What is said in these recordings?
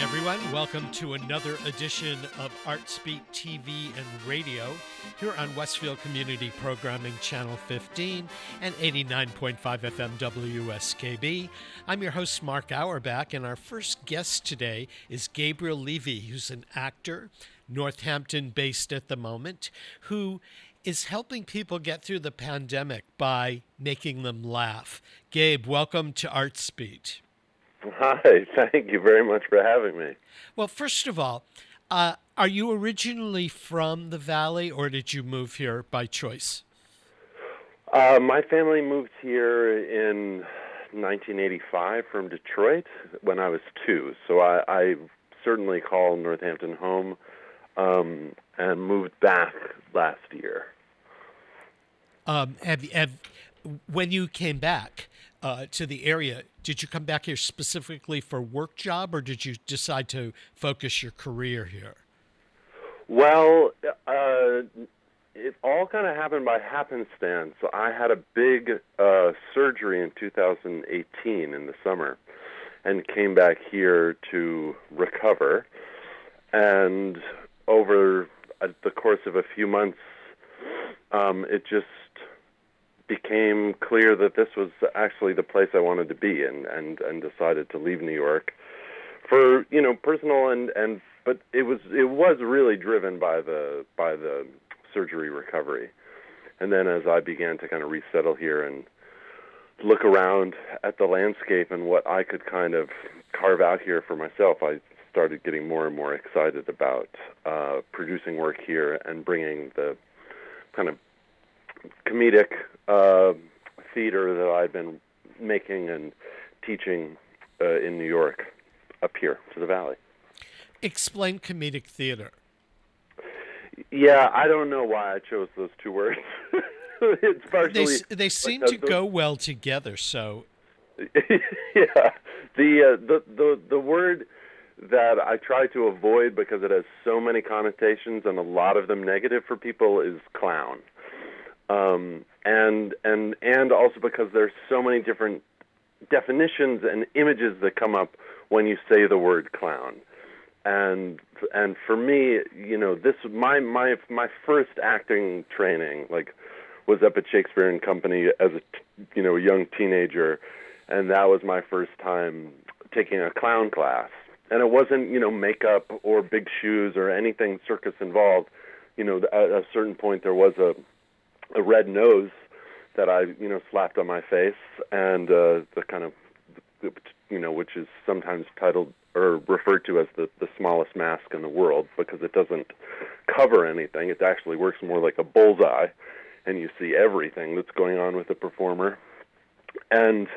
everyone. Welcome to another edition of ArtSpeak TV and Radio here on Westfield Community Programming Channel 15 and 89.5 FM WSKB. I'm your host, Mark Auerbach, and our first guest today is Gabriel Levey, who's an actor, Northampton-based at the moment, who is helping people get through the pandemic by making them laugh. Gabe, welcome to ArtSpeak. Hi, thank you very much for having me. Well, first of all, are you originally from the Valley, or did you move here by choice? My family moved here in 1985 from Detroit when I was 2, so I certainly call Northampton home, and moved back last year. When you came back to the area, did you come back here specifically for work job, or did you decide to focus your career here? Well, it all kind of happened by happenstance. I had a big surgery in 2018 in the summer and came back here to recover. And over the course of a few months, it just became clear that this was actually the place I wanted to be, and decided to leave New York for, personal but it was really driven by the surgery recovery. And then as I began to kind of resettle here and look around at the landscape and what I could kind of carve out here for myself, I started getting more and more excited about producing work here and bringing the kind of comedic theater that I've been making and teaching in New York up here to the Valley. Explain comedic theater. Yeah, I don't know why I chose those two words. It's partially they seem to go well together. So, yeah, the word that I try to avoid because it has so many connotations and a lot of them negative for people is clown. And also because there's so many different definitions and images that come up when you say the word clown. And for me, this my first acting training was up at Shakespeare and Company as a young teenager, and that was my first time taking a clown class. And it wasn't makeup or big shoes or anything circus involved. At a certain point there was a red nose that I, slapped on my face, and the kind of, which is sometimes titled or referred to as the smallest mask in the world because it doesn't cover anything. It actually works more like a bullseye, and you see everything that's going on with the performer. And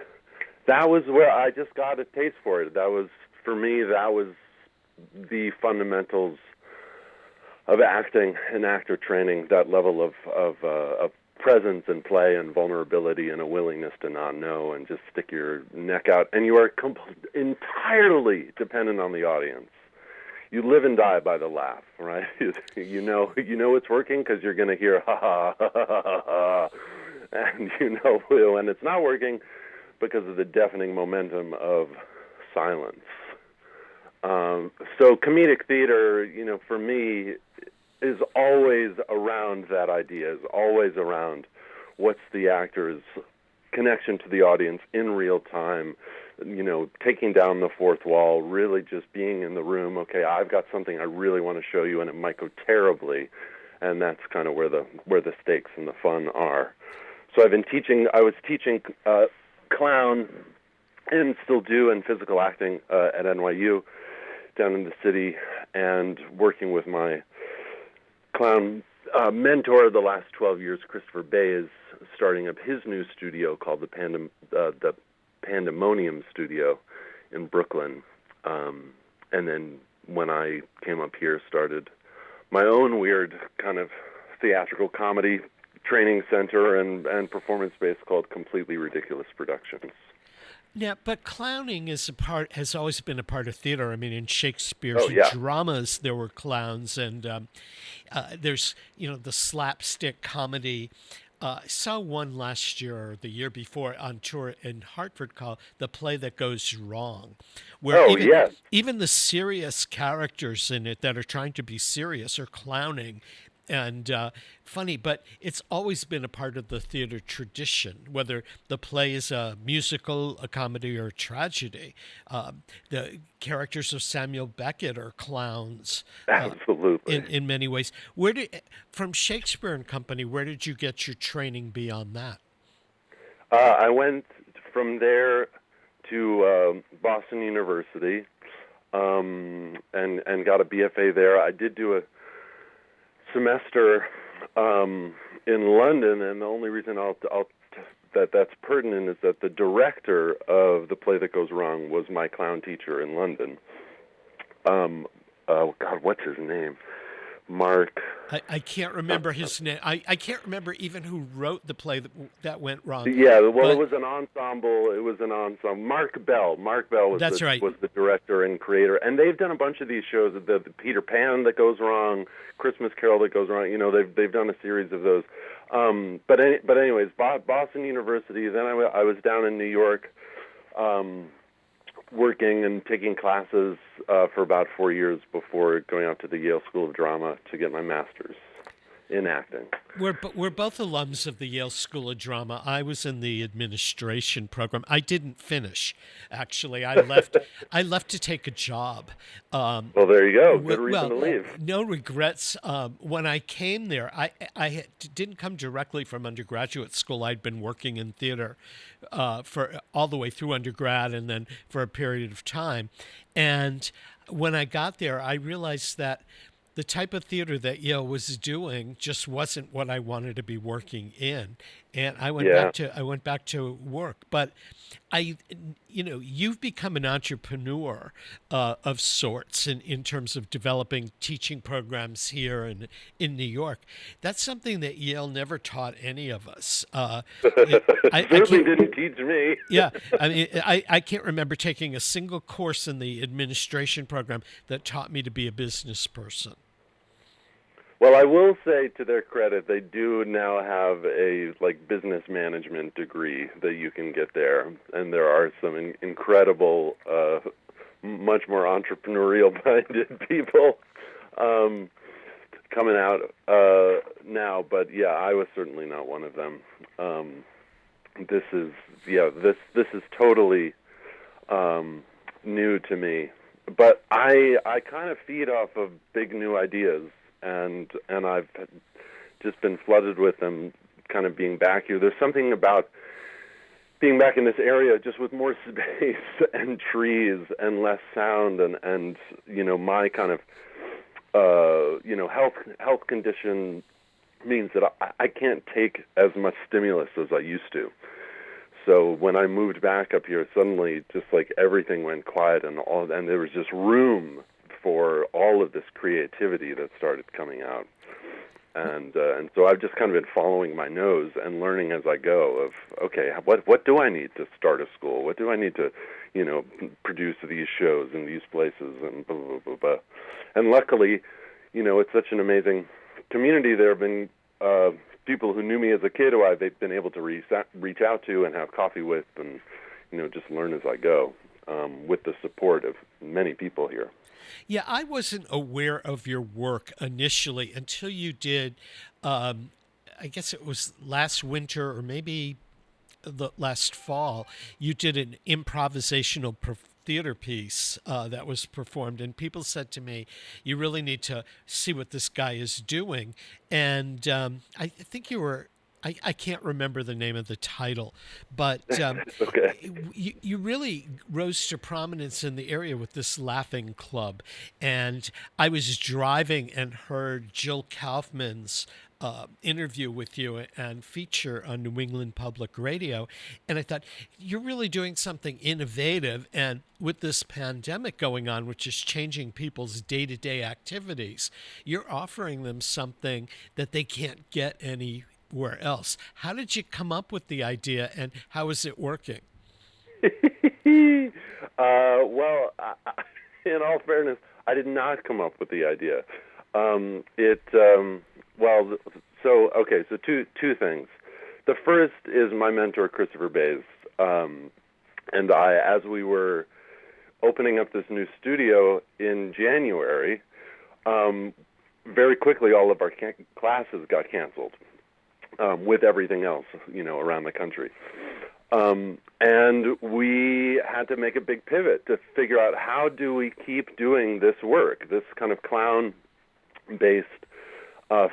that was where I just got a taste for it. For me, that was the fundamentals of acting and actor training, that level of presence and play and vulnerability and a willingness to not know and just stick your neck out. And you are entirely dependent on the audience. You live and die by the laugh, right? You know it's working because you're going to hear ha ha ha ha ha ha, and when it's not working because of the deafening momentum of silence. So comedic theater, for me, is always around that idea, is always around what's the actor's connection to the audience in real time, taking down the fourth wall, really just being in the room. Okay, I've got something I really want to show you, and it might go terribly, and that's kind of where the stakes and the fun are. So I was teaching clown, and still do, in physical acting at NYU down in the city, and working with my clown mentor the last 12 years, Christopher Bay, is starting up his new studio called the Pandemonium Studio in Brooklyn. And then when I came up here, started my own weird kind of theatrical comedy training center and performance space called Completely Ridiculous Productions. Yeah, but clowning has always been a part of theater. I mean, in Shakespeare's dramas, there were clowns, and there's the slapstick comedy I saw one last year or the year before on tour in Hartford called "The Play That Goes Wrong," where Oh, yes. even the serious characters in it that are trying to be serious are clowning and funny, but it's always been a part of the theater tradition, whether the play is a musical, a comedy, or a tragedy. The characters of Samuel Beckett are clowns Absolutely. in many ways. From Shakespeare and Company, where did you get your training beyond that? I went from there to Boston University and got a BFA there. I did do a semester in London, and the only reason that's pertinent is that the director of The Play That Goes Wrong was my clown teacher in London. Oh God, what's his name? Mark. I can't remember his name. I can't remember even who wrote the play that went wrong. Yeah, well, it But was an ensemble. It was an ensemble. Mark Bell. Mark Bell was that's right. was the director and creator, and they've done a bunch of these shows. The Peter Pan that goes wrong, Christmas Carol that goes wrong. You know, they've done a series of those. But anyways, Boston University. Then I was down in New York, working and taking classes for about 4 years before going out to the Yale School of Drama to get my master's in acting. We're both alums of the Yale School of Drama. I was in the administration program. I didn't finish, actually. I left to take a job. Well, there you go. Good reason to leave. No regrets. When I came there, didn't come directly from undergraduate school. I'd been working in theater for all the way through undergrad and then for a period of time. And when I got there, I realized that the type of theater that Yale was doing just wasn't what I wanted to be working in, and I went back to work. But you've become an entrepreneur of sorts in terms of developing teaching programs here and in New York. That's something that Yale never taught any of us. Certainly didn't teach me. Yeah, I mean, I can't remember taking a single course in the administration program that taught me to be a business person. Well, I will say to their credit, they do now have a business management degree that you can get there, and there are some incredible, much more entrepreneurial-minded people coming out now. But yeah, I was certainly not one of them. This is totally new to me, but I kind of feed off of big new ideas. And I've just been flooded with them kind of being back here. There's something about being back in this area just with more space and trees and less sound and my kind of health condition means that I can't take as much stimulus as I used to. So when I moved back up here, suddenly just everything went quiet and there was just room for all of this creativity that started coming out, and so I've just kind of been following my nose and learning as I go. Of okay, what do I need to start a school? What do I need to, produce these shows in these places and blah blah blah blah. And luckily, it's such an amazing community. There have been people who knew me as a kid who I've been able to reach out to and have coffee with, and just learn as I go with the support of many people here. Yeah, I wasn't aware of your work initially until you did, I guess it was last winter or maybe the last fall, you did an improvisational theater piece that was performed. And people said to me, you really need to see what this guy is doing. And I think you were... I can't remember the name of the title, but okay. you really rose to prominence in the area with this laughing club. And I was driving and heard Jill Kaufman's interview with you and feature on New England Public Radio. And I thought, you're really doing something innovative. And with this pandemic going on, which is changing people's day-to-day activities, you're offering them something that they can't get anywhere else. How did you come up with the idea, and how is it working? Well, in all fairness, I did not come up with the idea. So two things. The first is my mentor, Christopher Bays. And I, as we were opening up this new studio in January, very quickly all of our classes got canceled, with everything else, around the country. And we had to make a big pivot to figure out how do we keep doing this work, this kind of clown-based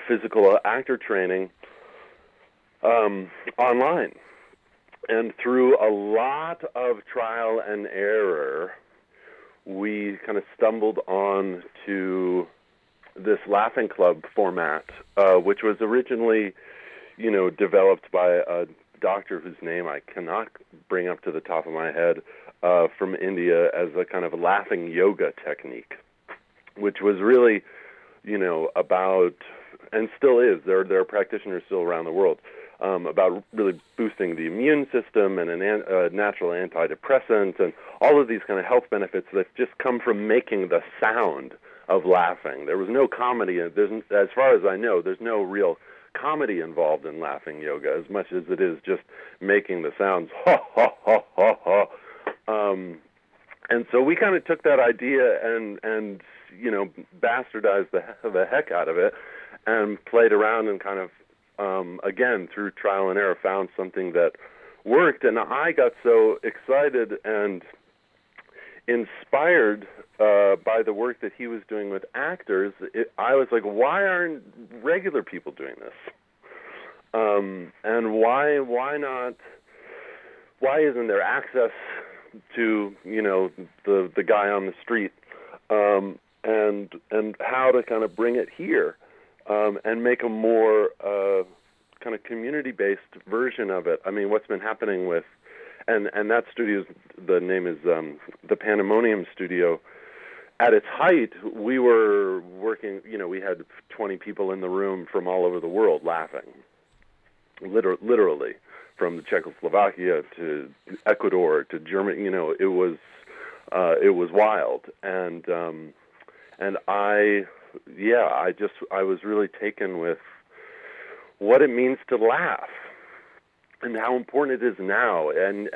physical actor training online. And through a lot of trial and error, we kind of stumbled on to this Laughing Club format, which was originally, developed by a doctor whose name I cannot bring up to the top of my head, from India, as a kind of laughing yoga technique, which was really, about, and still is, there are practitioners still around the world, about really boosting the immune system and a natural antidepressant and all of these kind of health benefits that just come from making the sound of laughing. There was no comedy, as far as I know, there's no real comedy involved in laughing yoga as much as it is just making the sounds ha ha ha ha ha. And so we kind of took that idea and bastardized the heck out of it and played around and kind of again through trial and error found something that worked. And I got so excited and inspired by the work that he was doing with actors, I was like, why aren't regular people doing this? And why not? Why isn't there access to the guy on the street? And how to kind of bring it here and make a more kind of community-based version of it. I mean, what's been happening with and that studio's, the name is the Pandemonium Studio. At its height, we were working, we had 20 people in the room from all over the world laughing, literally, from Czechoslovakia to Ecuador to Germany. It was wild, and I was really taken with what it means to laugh and how important it is now, and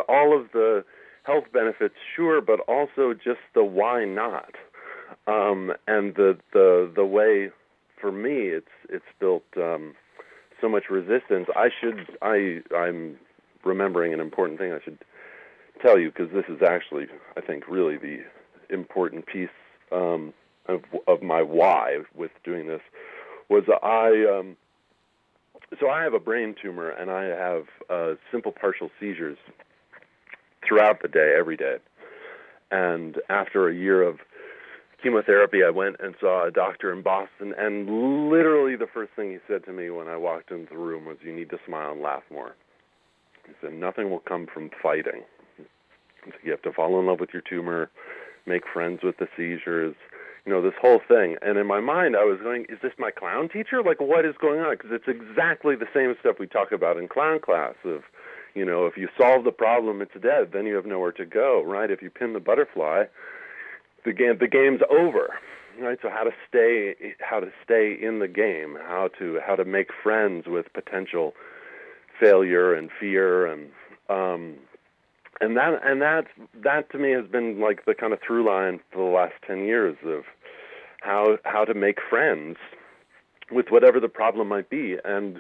all of the health benefits, sure, but also just the why not, and the way, for me, it's built so much resistance. I'm remembering an important thing I should tell you, because this is actually, I think, really the important piece of my why with doing this, was so I have a brain tumor, and I have simple partial seizures throughout the day, every day. And after a year of chemotherapy, I went and saw a doctor in Boston, and literally the first thing he said to me when I walked into the room was, "You need to smile and laugh more." He said, "Nothing will come from fighting. You have to fall in love with your tumor, make friends with the seizures, this whole thing." And in my mind, I was going, is this my clown teacher? Like, what is going on? Because it's exactly the same stuff we talk about in clown class of, if you solve the problem, it's dead. Then you have nowhere to go, right? If you pin the butterfly, the game's over, right? So how to stay in the game, how to make friends with potential failure and fear, and that to me has been like the kind of through line for the last 10 years of how to make friends with whatever the problem might be, and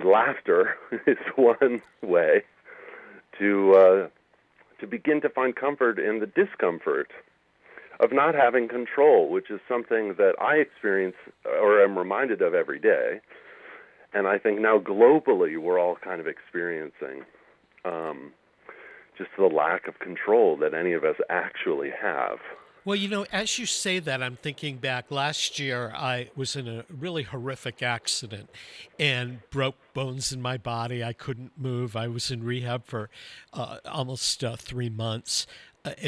laughter is one way to begin to find comfort in the discomfort of not having control, which is something that I experience or am reminded of every day, and I think now globally we're all kind of experiencing just the lack of control that any of us actually have. Well, as you say that, I'm thinking back. Last year, I was in a really horrific accident and broke bones in my body. I couldn't move. I was in rehab for almost 3 months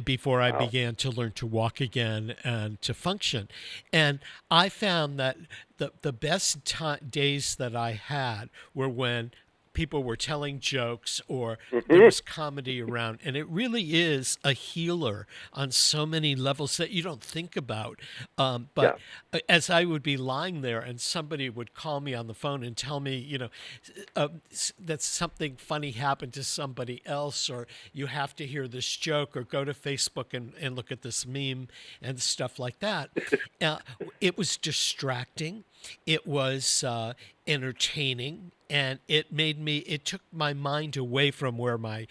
before I began to learn to walk again and to function. And I found that the best days that I had were when people were telling jokes or there was comedy around. And it really is a healer on so many levels that you don't think about. But as I would be lying there and somebody would call me on the phone and tell me, that something funny happened to somebody else, or you have to hear this joke, or go to Facebook and look at this meme and stuff like that. It was distracting. It was entertaining, and it took my mind away from where my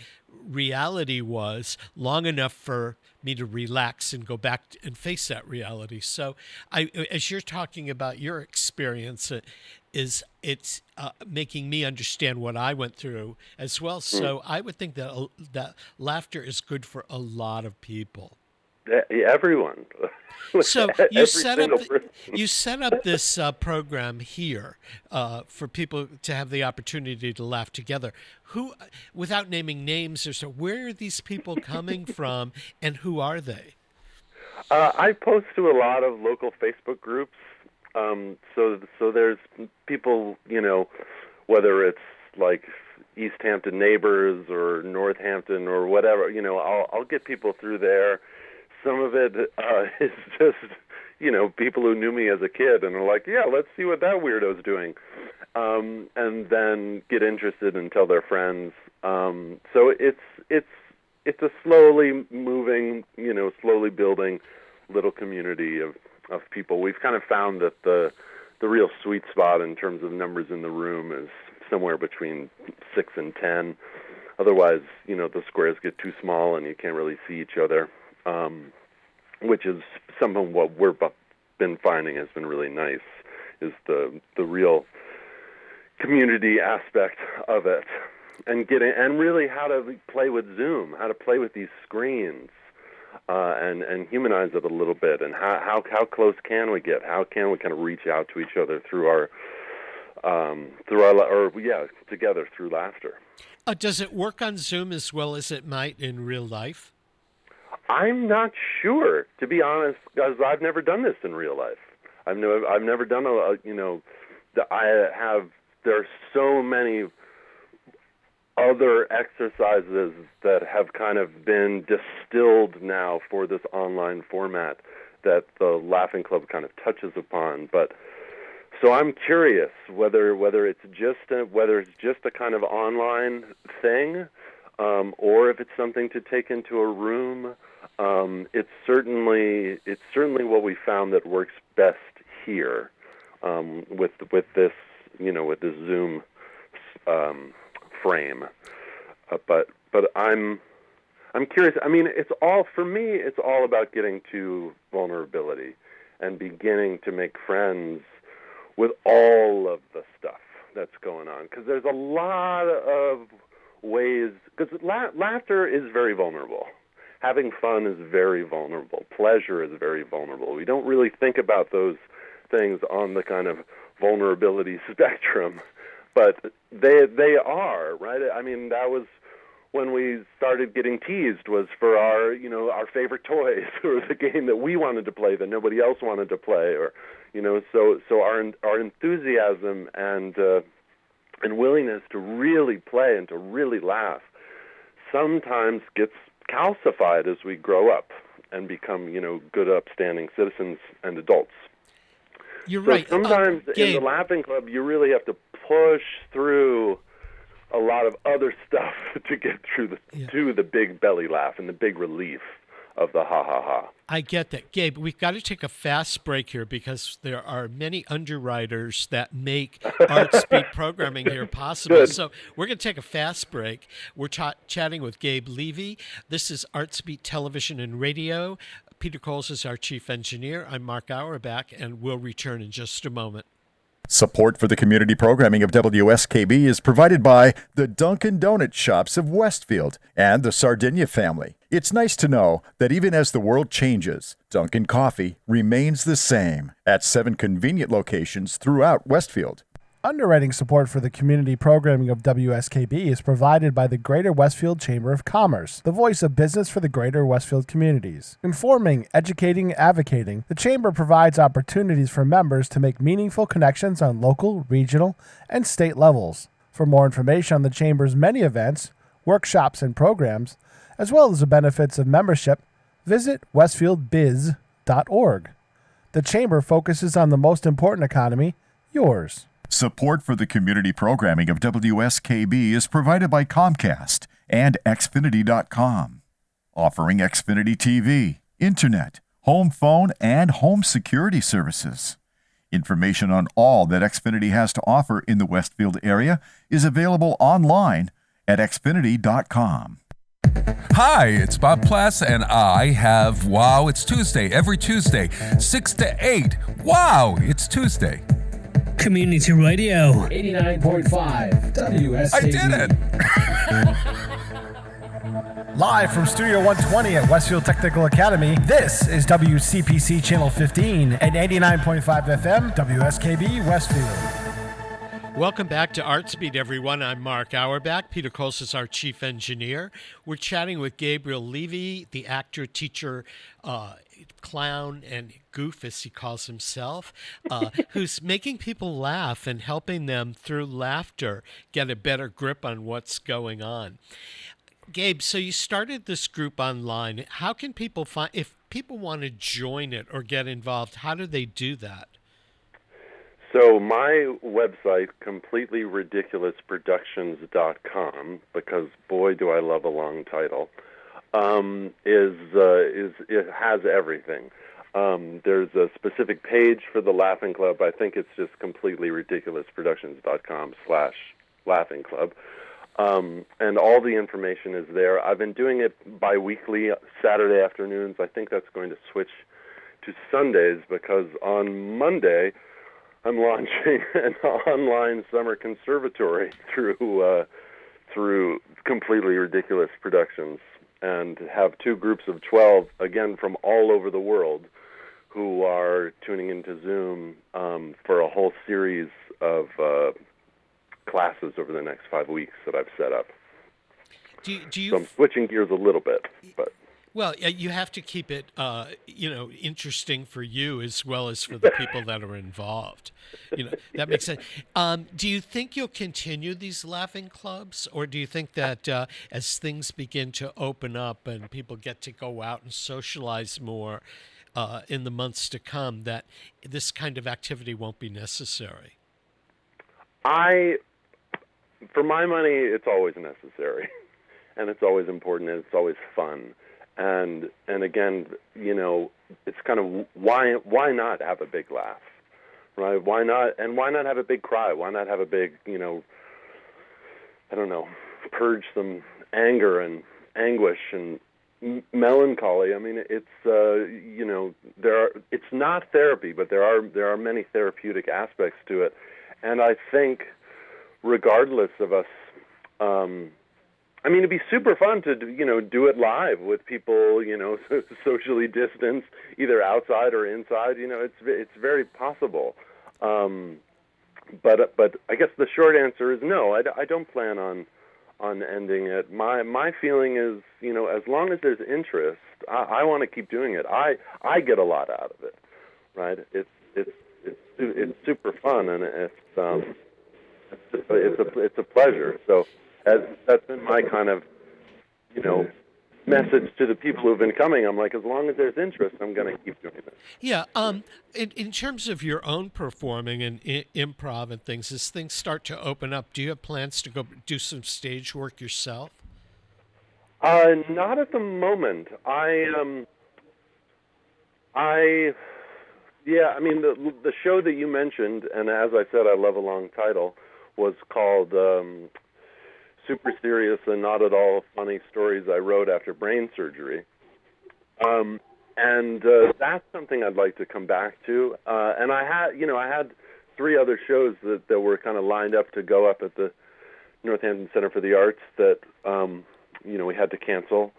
reality was long enough for me to relax and go back and face that reality. So as you're talking about your experience, it's making me understand what I went through as well. So I would think that that laughter is good for a lot of people. Everyone. So you set up this program here for people to have the opportunity to laugh together. Who, without naming names, or so, where are these people coming from, and who are they? I post to a lot of local Facebook groups. So there's people, whether it's like East Hampton neighbors or Northampton or whatever, I'll get people through there. Some of it is just, people who knew me as a kid and are like, yeah, let's see what that weirdo's doing, and then get interested and tell their friends. So it's a slowly moving, slowly building little community of people. We've kind of found that the real sweet spot in terms of numbers in the room is somewhere between 6 and 10. Otherwise, the squares get too small and you can't really see each other. Which is some of what we've been finding has been really nice, is the real community aspect of it, and really how to play with Zoom, how to play with these screens, and humanize it a little bit, and how close can we get? How can we kind of reach out to each other together through laughter? Does it work on Zoom as well as it might in real life? I'm not sure, to be honest, because I've never done this in real life. I've never done there's so many other exercises that have kind of been distilled now for this online format that the Laughing Club kind of touches upon. But so I'm curious whether it's just a kind of online thing, or if it's something to take into a room. It's certainly what we found that works best here, with this with this Zoom frame. But I'm curious. I mean, it's all about getting to vulnerability and beginning to make friends with all of the stuff that's going on, because there's a lot of ways. Because laughter is very vulnerable. Having fun is very vulnerable. Pleasure is very vulnerable. We don't really think about those things on the kind of vulnerability spectrum, but they are, right? I mean, that was when we started getting teased, was for our favorite toys, or the game that we wanted to play that nobody else wanted to play, or so our enthusiasm and willingness to really play and to really laugh sometimes gets calcified as we grow up and become, good, upstanding citizens and adults. You're right. Sometimes in the Laughing Club, you really have to push through a lot of other stuff to get through to the big belly laugh and the big relief of the ha-ha-ha. I get that. Gabe, we've got to take a fast break here because there are many underwriters that make Art Speak programming here possible. Good. So we're going to take a fast break. We're chatting with Gabe Levey. This is Art Speak Television and Radio. Peter Coles is our chief engineer. I'm Mark Auerbach, and we'll return in just a moment. Support for the community programming of WSKB is provided by the Dunkin' Donut Shops of Westfield and the Sardinia family. It's nice to know that even as the world changes, Dunkin' Coffee remains the same at 7 convenient locations throughout Westfield. Underwriting support for the community programming of WSKB is provided by the Greater Westfield Chamber of Commerce, the voice of business for the Greater Westfield communities. Informing, educating, advocating, the Chamber provides opportunities for members to make meaningful connections on local, regional, and state levels. For more information on the Chamber's many events, workshops, and programs, as well as the benefits of membership, visit westfieldbiz.org. The Chamber focuses on the most important economy, yours. Support for the community programming of WSKB is provided by Comcast and Xfinity.com, offering Xfinity TV, Internet, home phone, and home security services. Information on all that Xfinity has to offer in the Westfield area is available online at Xfinity.com. Hi, it's Bob Plass, and I have Wow, It's Tuesday. Every Tuesday, 6 to 8. Wow, it's Tuesday. Community Radio. 89.5 WSKB. I did it! Live from Studio 120 at Westfield Technical Academy, this is WCPC Channel 15 and 89.5 FM, WSKB Westfield. Welcome back to ArtSpeed, everyone. I'm Mark Auerbach. Peter Coles is our chief engineer. We're chatting with Gabriel Levey, the actor, teacher, clown, and goof, as he calls himself, who's making people laugh and helping them through laughter get a better grip on what's going on. Gabe, so you started this group online. How can people find, if people want to join it or get involved, how do they do that? So my website, completelyridiculousproductions.com, because boy do I love a long title, is it has everything. There's a specific page for the Laughing Club. I think it's just completelyridiculousproductions.com/Laughing Club. And all the information is there. I've been doing it bi-weekly, Saturday afternoons. I think that's going to switch to Sundays because on Monday I'm launching an online summer conservatory through Completely Ridiculous Productions, and have two groups of 12, again, from all over the world, who are tuning into Zoom for a whole series of classes over the next 5 weeks that I've set up. Do you so I'm switching gears a little bit, but... Well, you have to keep it, interesting for you as well as for the people that are involved. That makes sense. Do you think you'll continue these laughing clubs, or do you think that as things begin to open up and people get to go out and socialize more in the months to come, that this kind of activity won't be necessary? For my money, it's always necessary, and it's always important, and it's always fun. And again, it's kind of why not have a big laugh, right? Why not have a big cry? Why not have a big, purge some anger and anguish and melancholy? I mean, it's it's not therapy, but there are many therapeutic aspects to it, and I think regardless of us. It'd be super fun to, do it live with people, socially distanced, either outside or inside. It's very possible. But I guess the short answer is no. I don't plan on ending it. My feeling is, as long as there's interest, I want to keep doing it. I get a lot out of it, right? It's super fun, and it's a pleasure. So. That's been my kind of, message to the people who've been coming. I'm like, as long as there's interest, I'm going to keep doing it. Yeah. In terms of your own performing and improv and things, as things start to open up, do you have plans to go do some stage work yourself? Not at the moment. The show that you mentioned, and as I said, I love a long title, was called Super Serious and Not at All Funny Stories I Wrote After Brain Surgery. That's something I'd like to come back to. And I had 3 other shows that were kind of lined up to go up at the Northampton Center for the Arts that, we had to cancel.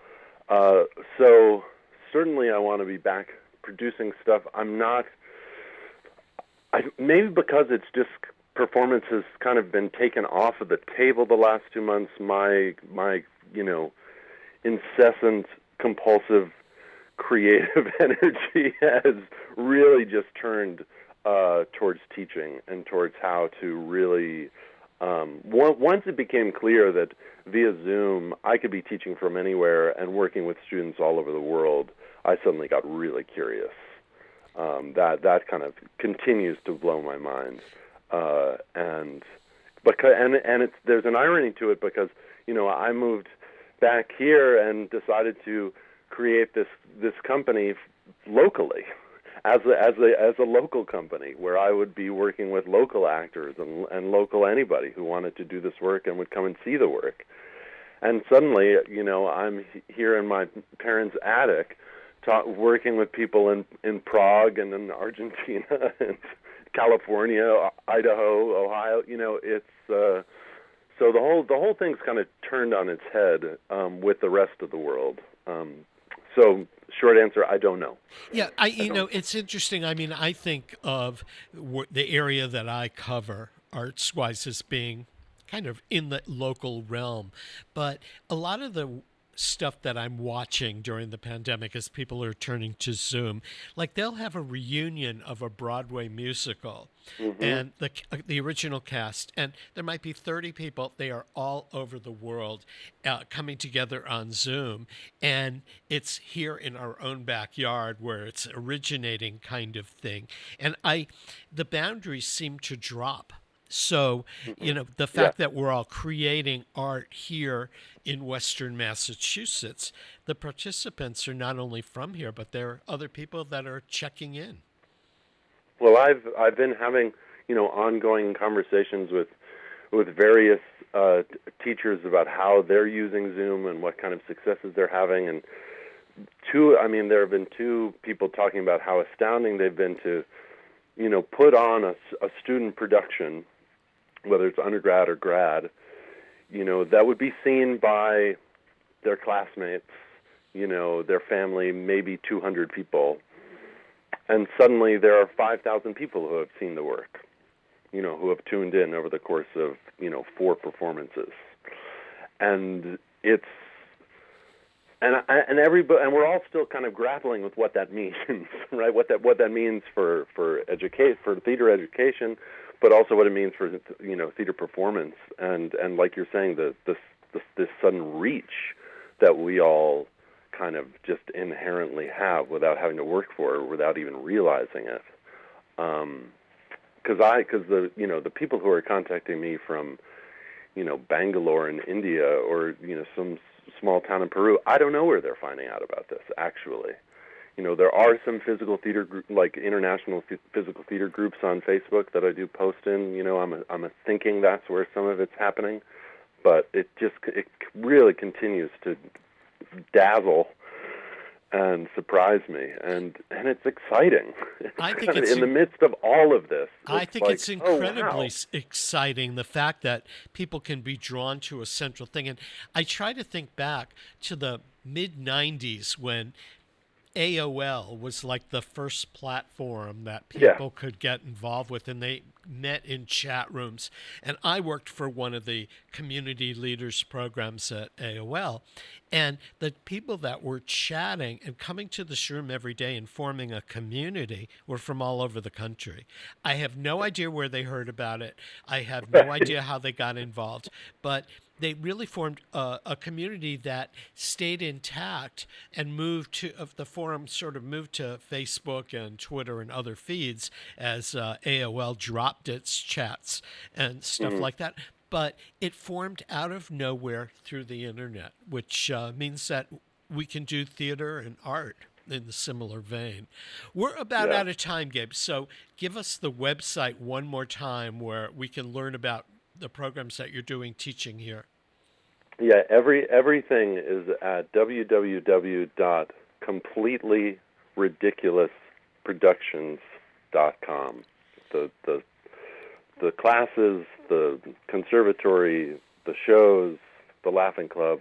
So certainly I want to be back producing stuff. Maybe because it's just performance has kind of been taken off of the table the last 2 months. My incessant, compulsive, creative energy has really just turned towards teaching and towards how to really Once it became clear that via Zoom I could be teaching from anywhere and working with students all over the world, I suddenly got really curious. That kind of continues to blow my mind, and there's an irony to it because I moved back here and decided to create this company locally. As a local company, where I would be working with local actors and local anybody who wanted to do this work and would come and see the work. And suddenly, I'm here in my parents' attic, working with people in Prague and in Argentina and California, Idaho, Ohio. It's so the whole thing's kind of turned on its head with the rest of the world. So, short answer, I don't know. Yeah, it's interesting. I mean, I think of the area that I cover, arts-wise, as being kind of in the local realm. But a lot of the stuff that I'm watching during the pandemic as people are turning to Zoom, like they'll have a reunion of a Broadway musical and the original cast, and there might be 30 people. They are all over the world coming together on Zoom, and it's here in our own backyard where it's originating kind of thing. And the boundaries seem to drop. So, the fact that we're all creating art here in Western Massachusetts, the participants are not only from here, but there are other people that are checking in. Well, I've been having, ongoing conversations with various teachers about how they're using Zoom and what kind of successes they're having. And there have been two people talking about how astounding they've been to, put on a student production, whether it's undergrad or grad, that would be seen by their classmates, their family, maybe 200 people. And suddenly there are 5,000 people who have seen the work, who have tuned in over the course of, 4 performances. And and we're all still kind of grappling with what that means, right? What that means for theater education, but also what it means for theater performance, and like you're saying, this sudden reach that we all kind of just inherently have without having to work for it, without even realizing it. Because the people who are contacting me from Bangalore in India or some small town in Peru, I don't know where they're finding out about this actually. There are some physical theater like international physical theater groups on Facebook that I do post in. I'm thinking that's where some of it's happening, but it really continues to dazzle and surprise me, and it's exciting. I think in the midst of all of this, it's incredibly exciting, the fact that people can be drawn to a central thing. And I try to think back to the mid-'90s when AOL was like the first platform that people could get involved with, and they met in chat rooms. And I worked for one of the community leaders programs at AOL, and the people that were chatting and coming to this room every day and forming a community were from all over the country. I have no idea where they heard about it. I have no idea how they got involved, but they really formed a community that stayed intact and the forum sort of moved to Facebook and Twitter and other feeds as AOL dropped its chats and stuff like that. But it formed out of nowhere through the internet, which means that we can do theater and art in the similar vein. We're about out of time, Gabe. So give us the website one more time where we can learn about the programs that you're doing teaching here. Yeah, everything is at www.completelyridiculousproductions.com. The classes, the conservatory, the shows, the Laughing Club,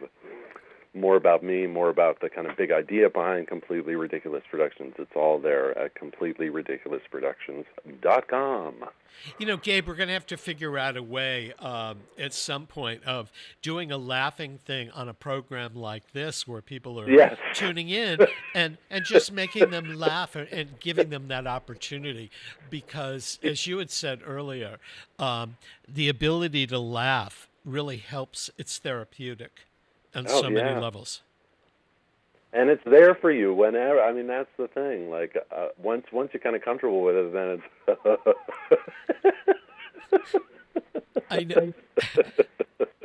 more about me, more about the kind of big idea behind Completely Ridiculous Productions, it's all there at CompletelyRidiculousProductions.com. You know, Gabe, we're going to have to figure out a way at some point of doing a laughing thing on a program like this where people are tuning in and just making them laugh and giving them that opportunity. Because, as you had said earlier, the ability to laugh really helps. It's therapeutic on so many levels. And it's there for you whenever. I mean, that's the thing. Like once you're kind of comfortable with it, then it's. I know.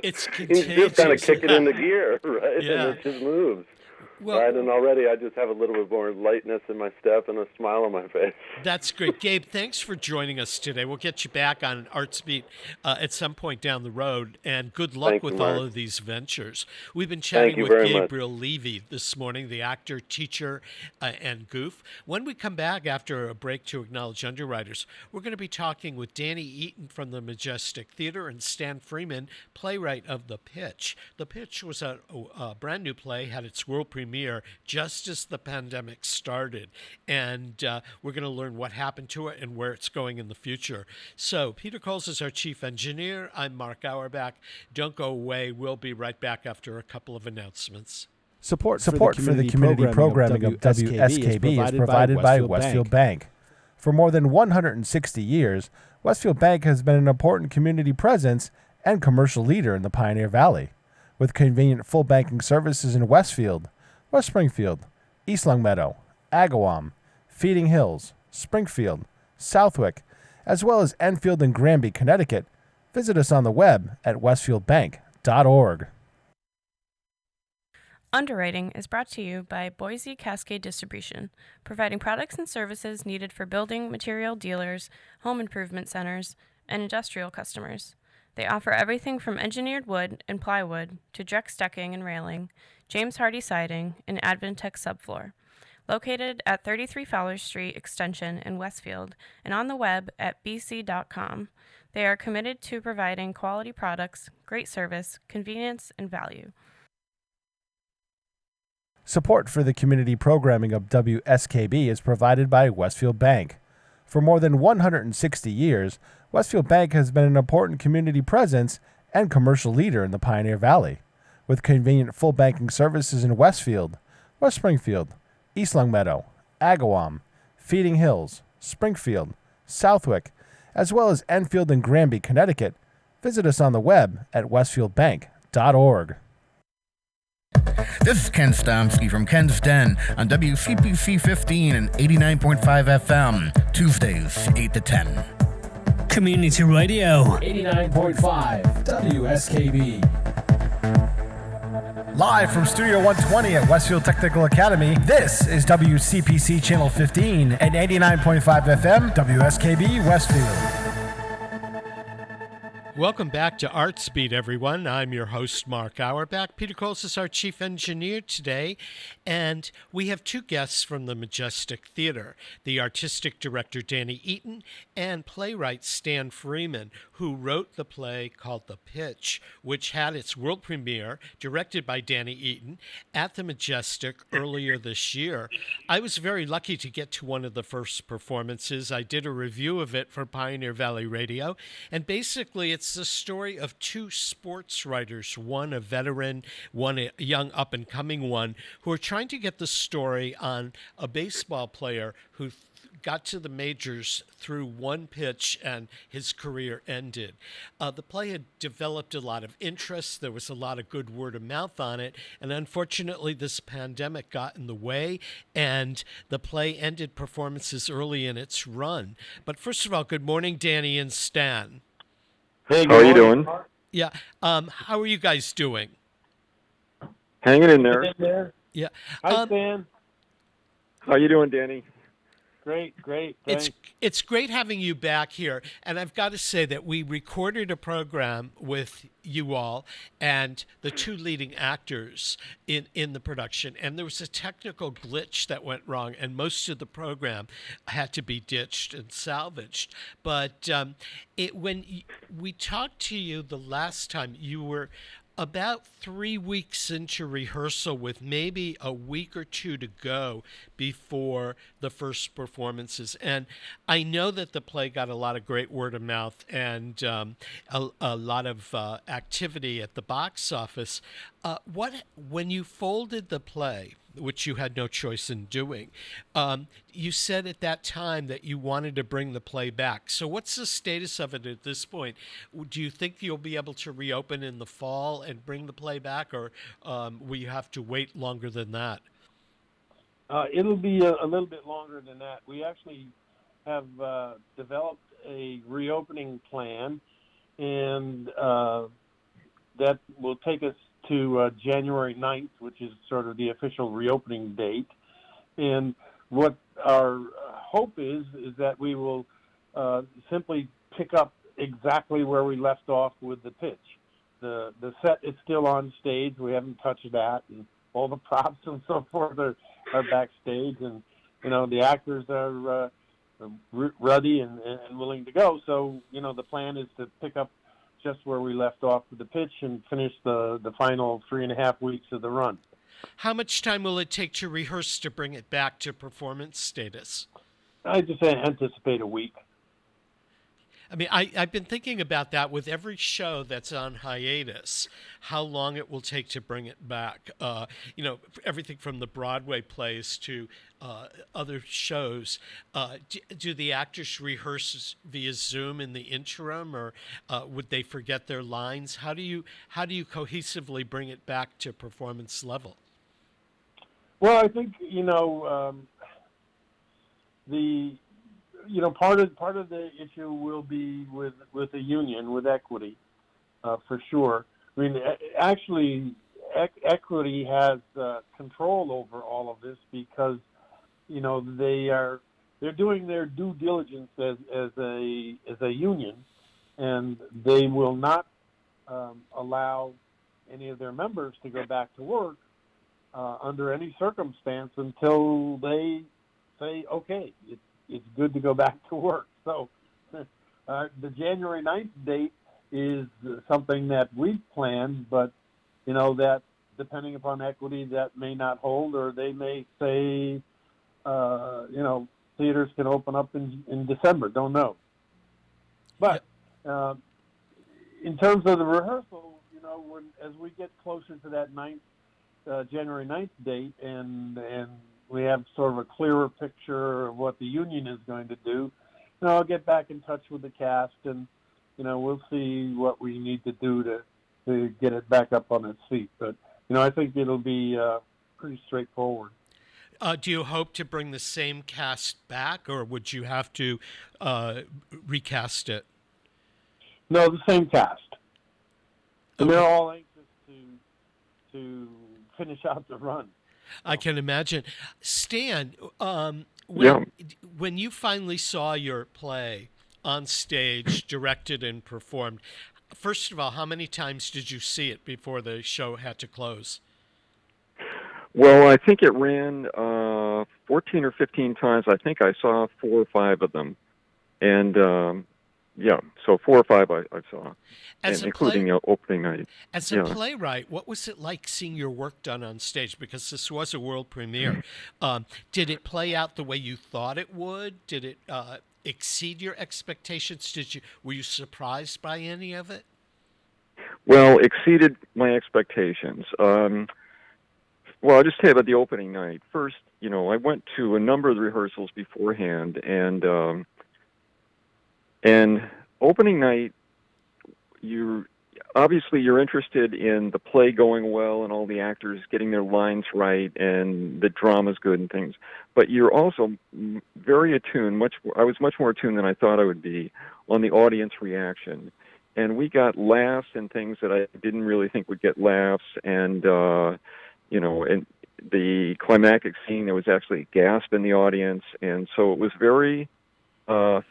It's contagious. You just kind of kick it into gear, right? Yeah. And it just moves. Well, right, and already I just have a little bit more lightness in my step and a smile on my face. That's great. Gabe, thanks for joining us today. We'll get you back on ArtSpeed at some point down the road, and good luck with all of these ventures. We've been chatting with Gabriel Levey this morning, the actor, teacher, and goof. When we come back after a break to acknowledge underwriters, we're going to be talking with Danny Eaton from the Majestic Theater and Stan Freeman, playwright of The Pitch. The Pitch was a brand new play, had its world premiere just as the pandemic started, and we're going to learn what happened to it and where it's going in the future. So Peter Coles is our chief engineer. I'm Mark Auerbach. Don't go away. We'll be right back after a couple of announcements. Support for the community programming of WSKB is provided by Westfield Bank. For more than 160 years, Westfield Bank has been an important community presence and commercial leader in the Pioneer Valley. With convenient full banking services in Westfield, West Springfield, East Longmeadow, Agawam, Feeding Hills, Springfield, Southwick, as well as Enfield and Granby, Connecticut, visit us on the web at westfieldbank.org. Underwriting is brought to you by Boise Cascade Distribution, providing products and services needed for building material dealers, home improvement centers, and industrial customers. They offer everything from engineered wood and plywood to Drex decking and railing, James Hardy siding, and Advantech subfloor. Located at 33 Fowler Street Extension in Westfield and on the web at bc.com, they are committed to providing quality products, great service, convenience, and value. Support for the community programming of WSKB is provided by Westfield Bank. For more than 160 years, Westfield Bank has been an important community presence and commercial leader in the Pioneer Valley. With convenient full banking services in Westfield, West Springfield, East Longmeadow, Agawam, Feeding Hills, Springfield, Southwick, as well as Enfield and Granby, Connecticut, visit us on the web at westfieldbank.org. This is Ken Stomsky from Ken's Den on WCPC 15 and 89.5 FM, Tuesdays, 8 to 10. Community Radio. 89.5 WSKB. Live from Studio 120 at Westfield Technical Academy, this is WCPC Channel 15 and 89.5 FM, WSKB Westfield. Welcome back to ArtSpeed, everyone. I'm your host, Mark Auerbach. Peter Coles is our chief engineer today, and we have two guests from the Majestic Theater, the artistic director Danny Eaton and playwright Stan Freeman, who wrote the play called The Pitch, which had its world premiere, directed by Danny Eaton, at the Majestic earlier this year. I was very lucky to get to one of the first performances. I did a review of it for Pioneer Valley Radio, and basically it's the story of two sports writers, one a veteran, one a young up-and-coming one, who are trying to get the story on a baseball player who got to the majors through one pitch and his career ended. The play had developed a lot of interest. There was a lot of good word of mouth on it. And unfortunately, this pandemic got in the way, and the play ended performances early in its run. But first of all, good morning, Danny and Stan. Hey, how are you doing? Yeah. How are you guys doing? Hanging in there. Yeah. Hi, Stan. How you doing, Danny? Great. Thanks. It's great having you back here. And I've got to say that we recorded a program with you all and the two leading actors in the production. And there was a technical glitch that went wrong, and most of the program had to be ditched and salvaged. But when we talked to you the last time, you were about 3 weeks into rehearsal with maybe a week or two to go before the first performances. And I know that the play got a lot of great word of mouth and a lot of activity at the box office. When you folded the play, which you had no choice in doing, you said at that time that you wanted to bring the play back. So what's the status of it at this point? Do you think you'll be able to reopen in the fall and bring the play back, or will you have to wait longer than that? It'll be a little bit longer than that. We actually have developed a reopening plan, and that will take us to January 9th, which is sort of the official reopening date. And what our hope is that we will simply pick up exactly where we left off with the pitch. The set is still on stage. We haven't touched that, and all the props and so forth are backstage, and the actors are ready and willing to go. So the plan is to pick up just where we left off with the pitch and finish the final 3.5 weeks of the run. How much time will it take to rehearse to bring it back to performance status? I just anticipate a week. I mean, I've been thinking about that with every show that's on hiatus, how long it will take to bring it back. Everything from the Broadway plays to other shows. Do the actors rehearse via Zoom in the interim, or would they forget their lines? How do you cohesively bring it back to performance level? Well, I think part of the issue will be with the union, with equity, for sure. I mean, actually, equity has control over all of this because they're doing their due diligence as a union, and they will not allow any of their members to go back to work under any circumstance until they say, okay, it's good to go back to work. So the January 9th date is something that we've planned, but, that depending upon equity, that may not hold, or they may say, theaters can open up in December. Don't know. But in terms of the rehearsal, as we get closer to that January 9th date and we have sort of a clearer picture of what the union is going to do, I'll get back in touch with the cast, and we'll see what we need to do to get it back up on its feet. But I think it'll be pretty straightforward. Do you hope to bring the same cast back, or would you have to recast it? No, the same cast. And they're all anxious to finish out the run. I can imagine. Stan, when you finally saw your play on stage, directed and performed, first of all, how many times did you see it before the show had to close? Well, I think it ran 14 or 15 times. I think I saw 4 or 5 of them. And, so 4 or 5 I saw, including the opening night. As a playwright, what was it like seeing your work done on stage? Because this was a world premiere. Did it play out the way you thought it would? Did it exceed your expectations? Were you surprised by any of it? Well, exceeded my expectations. Well, I'll just tell you about the opening night. First, I went to a number of the rehearsals beforehand, and opening night, you're interested in the play going well and all the actors getting their lines right and the drama's good and things. But you're also very attuned. I was much more attuned than I thought I would be on the audience reaction, and we got laughs and things that I didn't really think would get laughs, and and the climactic scene, there was actually a gasp in the audience, and so it was very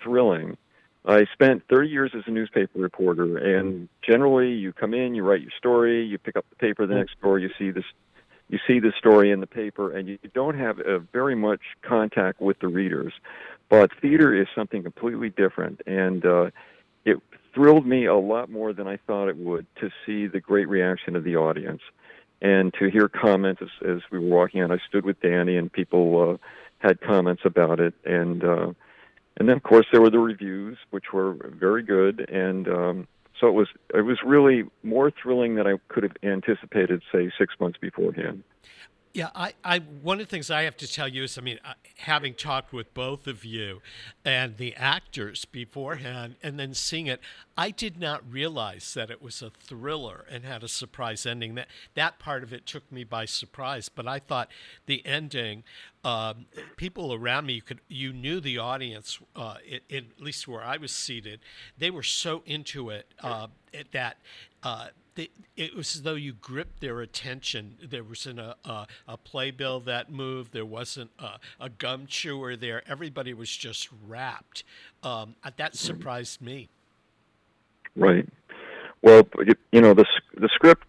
thrilling. I spent 30 years as a newspaper reporter, and generally you come in, you write your story, you pick up the paper the next door, you see the story in the paper, and you don't have very much contact with the readers. But theater is something completely different, and thrilled me a lot more than I thought it would to see the great reaction of the audience and to hear comments as we were walking out. I stood with Danny, and people had comments about it, and then of course there were the reviews, which were very good, and so it was really more thrilling than I could have anticipated, say, 6 months beforehand. Yeah, I one of the things I have to tell you is, I mean, having talked with both of you and the actors beforehand and then seeing it, I did not realize that it was a thriller and had a surprise ending. That part of it took me by surprise, but I thought the ending, people around me, you knew the audience, at least where I was seated, they were so into it that it was as though you gripped their attention. There wasn't a playbill that moved. There wasn't a gum chewer there. Everybody was just rapt. That surprised me. Right. Well, the script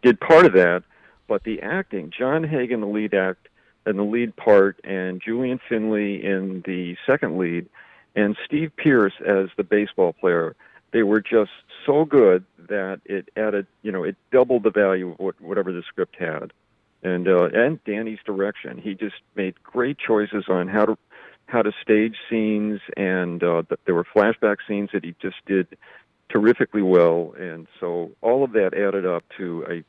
did part of that, but the acting, John Hagen, the lead act, and the lead part, and Julian Finley in the second lead, and Steve Pierce as the baseball player, they were just so good that it added, it doubled the value of whatever the script had. And Danny's direction, he just made great choices on how to stage scenes, and there were flashback scenes that he just did terrifically well. And so all of that added up to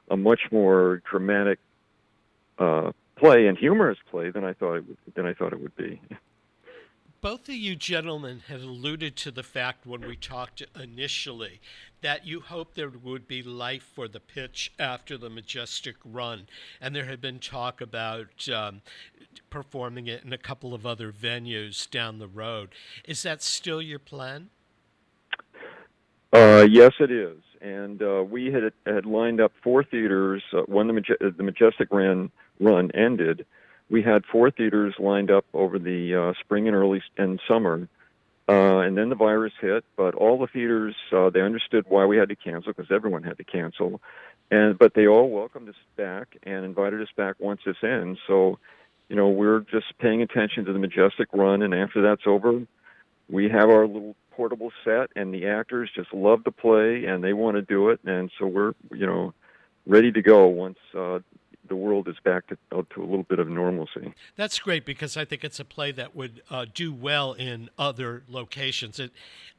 a much more dramatic play and humorous play than I thought it would be. Both of you gentlemen had alluded to the fact when we talked initially that you hoped there would be life for the pitch after the Majestic run, and there had been talk about performing it in a couple of other venues down the road. Is that still your plan? Yes, it is. And we had lined up 4 theaters when the Majestic run ended. We had 4 theaters lined up over the spring and early and summer, and then the virus hit. But all the theaters, they understood why we had to cancel, because everyone had to cancel. But they all welcomed us back and invited us back once this ends. So, we're just paying attention to the Majestic run, and after that's over, we have our little portable set, and the actors just love to play, and they want to do it. And so we're, ready to go once the world is back to a little bit of normalcy. That's great, because I think it's a play that would do well in other locations,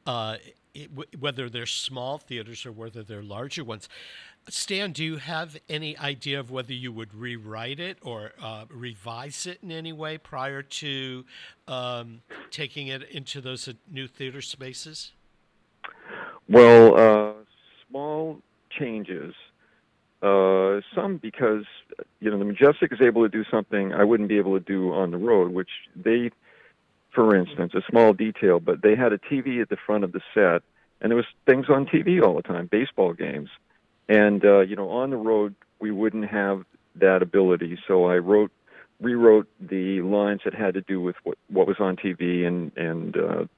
whether they're small theaters or whether they're larger ones. Stan, do you have any idea of whether you would rewrite it or revise it in any way prior to taking it into those new theater spaces? Well, small changes. Some because, the Majestic is able to do something I wouldn't be able to do on the road, which they, for instance, a small detail, but they had a TV at the front of the set, and there was things on TV all the time, baseball games. And, on the road, we wouldn't have that ability, so I rewrote the lines that had to do with what was on TV and the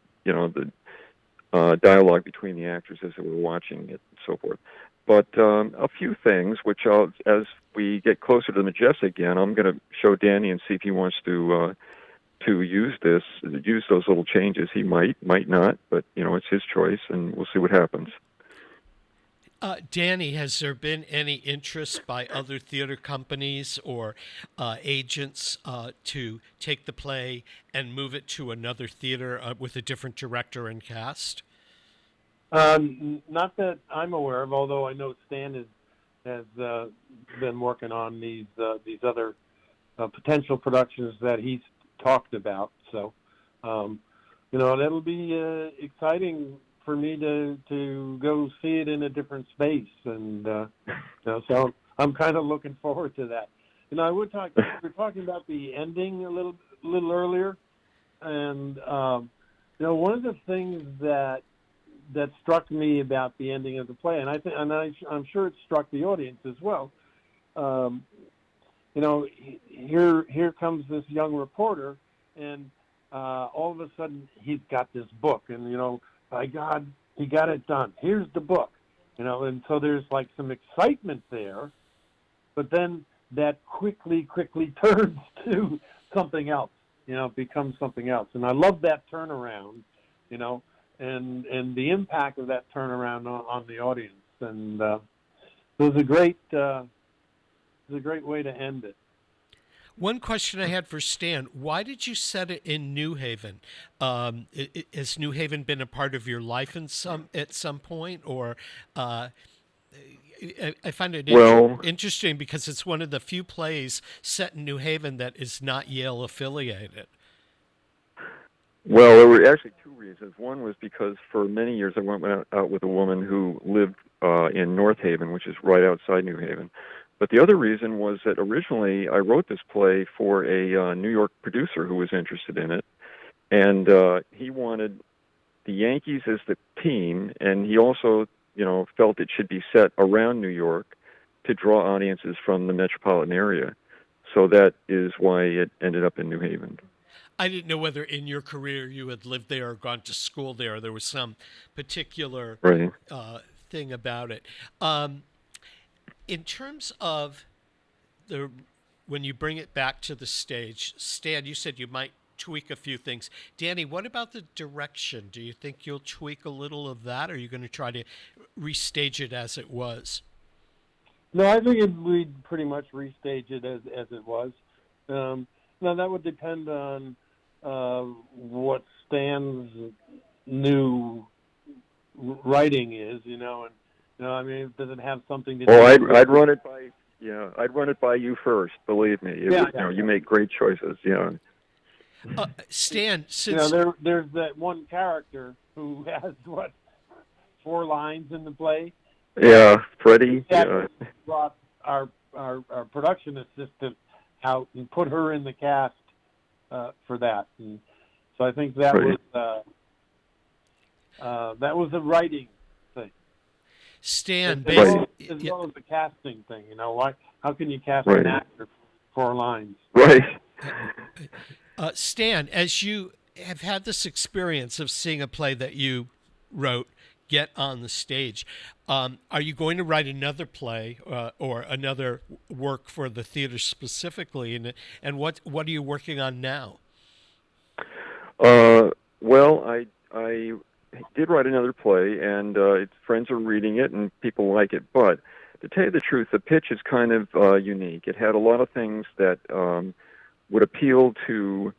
dialogue between the actors as they were watching it and so forth. But a few things, which as we get closer to the Majestic again, I'm going to show Danny and see if he wants to use those little changes. He might not, but it's his choice, and we'll see what happens. Danny, has there been any interest by other theater companies or agents to take the play and move it to another theater with a different director and cast? Not that I'm aware of, although I know Stan has been working on these other potential productions that he's talked about. So, that'll be exciting for me to go see it in a different space, and so I'm kind of looking forward to that. We were talking about the ending a little earlier, and one of the things that struck me about the ending of the play, and I'm sure it struck the audience as well. Here comes this young reporter, and all of a sudden he's got this book, and by God, he got it done. Here's the book, and so there's like some excitement there, but then that quickly turns to something else, becomes something else. And I love that turnaround, and the impact of that turnaround on the audience. And it was a great way to end it. One question I had for Stan: why did you set it in New Haven? Has New Haven been a part of your life at some point, or? I find it interesting because it's one of the few plays set in New Haven that is not Yale affiliated. Well, there were actually two reasons. One was because for many years I went out with a woman who lived in North Haven, which is right outside New Haven. But the other reason was that originally I wrote this play for a New York producer who was interested in it, and he wanted the Yankees as the team, and he also, felt it should be set around New York to draw audiences from the metropolitan area. So that is why it ended up in New Haven. I didn't know whether in your career you had lived there or gone to school there. There was some particular thing about it. In terms of when you bring it back to the stage, Stan, you said you might tweak a few things. Danny, what about the direction? Do you think you'll tweak a little of that, or are you going to try to restage it as it was? No, I think we'd pretty much restage it as it was. Now, that would depend on what Stan's new writing is, and does it have something to do? Well, I'd run it by I'd run it by you first. Believe me, you make great choices. Stan, since there's that one character who has 4 lines in the play. Yeah, Freddie. Brought our production assistant out and put her in the cast for that, and so I think that was a writing thing. Stan, as well as the casting thing. How can you cast an actor 4 lines? Right. Stan, as you have had this experience of seeing a play that you wrote get on the stage, are you going to write another play or another work for the theater specifically? And what are you working on now? Well, I did write another play, and friends are reading it, and people like it. But to tell you the truth, the pitch is kind of unique. It had a lot of things that would appeal to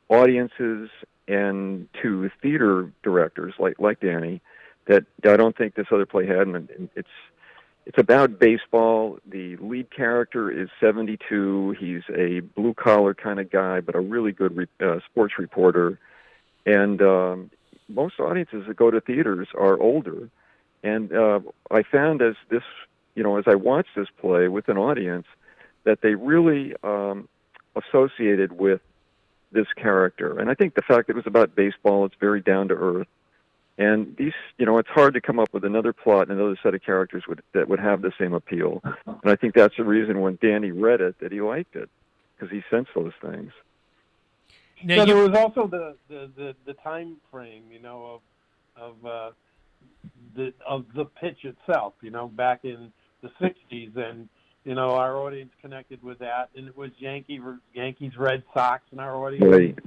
audiences and to theater directors like Danny that I don't think this other play had. And it's about baseball. The lead character is 72. He's a blue-collar kind of guy, but a really good sports reporter. And most audiences that go to theaters are older. And I found as I watched this play with an audience, that they really associated with this character. And I think the fact that it was about baseball, it's very down to earth. And these, it's hard to come up with another plot and another set of characters that would have the same appeal. And I think that's the reason when Danny read it that he liked it, because he sensed those things. Now, there was also the time frame, of the pitch itself, back in the 60s, and our audience connected with that, and it was Yankees, Red Sox, and our audience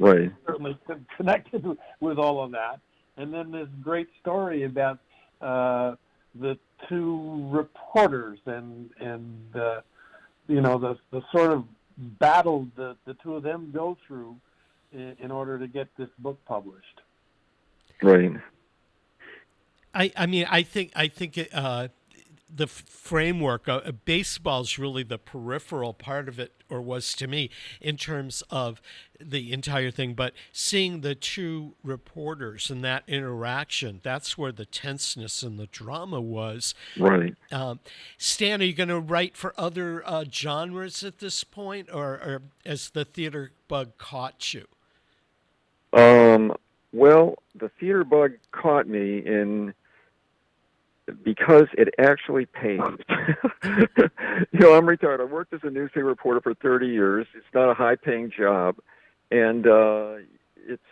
certainly connected with all of that. And then this great story about the 2 reporters and the sort of battle the 2 of them go through in order to get this book published. Right. I think the framework of baseball is really the peripheral part of it, or was to me, in terms of the entire thing. But seeing the 2 reporters and that interaction, that's where the tenseness and the drama was. Right. Stan, are you going to write for other genres at this point, or has the theater bug caught you? Well, the theater bug caught me because it actually pays. I'm retired. I worked as a newspaper reporter for 30 years. It's not a high-paying job. And it's